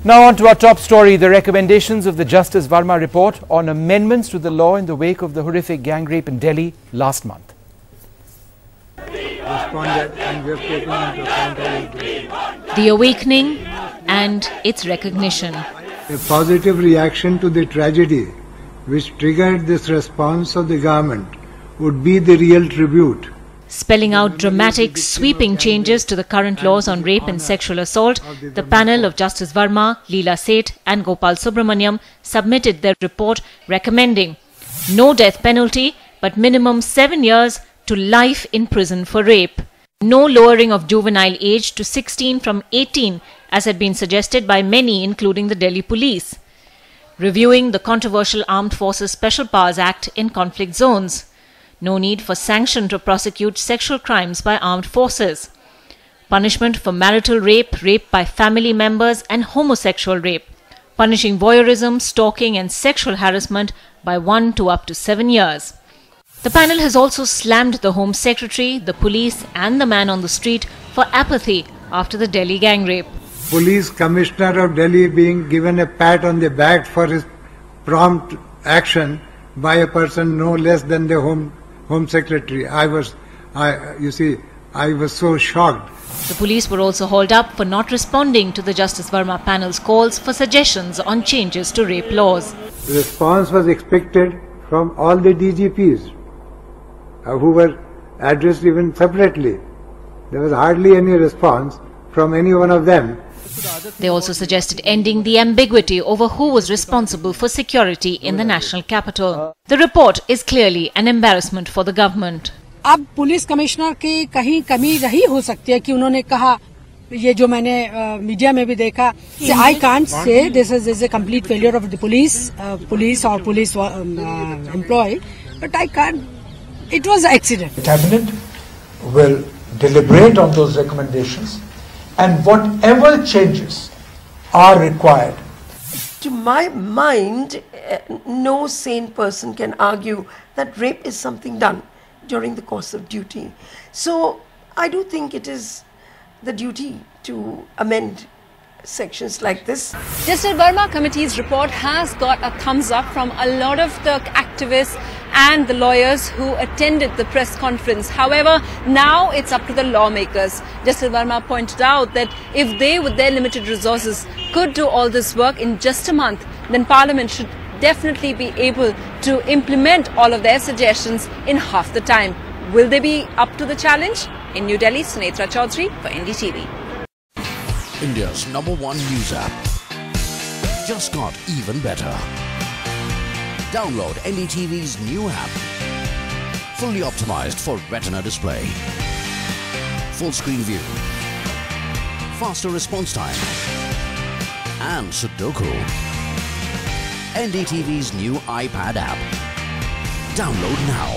Now on to our top story, the recommendations of the Justice Verma report on amendments to the law in the wake of the horrific gang rape in Delhi last month. The awakening and its recognition. A positive reaction to the tragedy which triggered this response of the government would be the real tribute. Spelling out dramatic, sweeping changes to the current laws on rape and sexual assault, the panel of Justice Verma, Leela Seth and Gopal Subramaniam submitted their report recommending no death penalty but minimum 7 years to life in prison for rape. No lowering of juvenile age to 16 from 18 as had been suggested by many including the Delhi police. Reviewing the controversial Armed Forces Special Powers Act in conflict zones. No need for sanction to prosecute sexual crimes by armed forces. Punishment for marital rape, rape by family members and homosexual rape. Punishing voyeurism, stalking and sexual harassment by 1 to up to 7 years. The panel has also slammed the Home Secretary, the police and the man on the street for apathy after the Delhi gang rape. Police Commissioner of Delhi being given a pat on the back for his prompt action by a person no less than the Home Secretary. I was so shocked. The police were also hauled up for not responding to the Justice Verma panel's calls for suggestions on changes to rape laws. The response was expected from all the DGPs who were addressed even separately. There was hardly any response from any one of them. They also suggested ending the ambiguity over who was responsible for security in the national capital. The report is clearly an embarrassment for the government. अब police commissioner की कहीं कमी रही हो सकती है कि उन्होंने कहा ये जो मैंने मीडिया में भी देखा I can't say this is a complete failure of the police or police employee, but I can't. It was an accident. The cabinet will deliberate on those recommendations and whatever changes are required. To my mind, no sane person can argue that rape is something done during the course of duty. So I do think it is the duty to amend sections like this. Justice Verma Committee's report has got a thumbs up from a lot of the activists and the lawyers who attended the press conference. However, now it's up to the lawmakers. Justice Verma pointed out that if they, with their limited resources, could do all this work in just a month, then Parliament should definitely be able to implement all of their suggestions in half the time. Will they be up to the challenge? In New Delhi, Sunetra Chaudhary for NDTV. India's #1 news app just got even better. Download NDTV's new app. Fully optimized for retina display. Full screen view. Faster response time. And Sudoku. NDTV's new iPad app. Download now.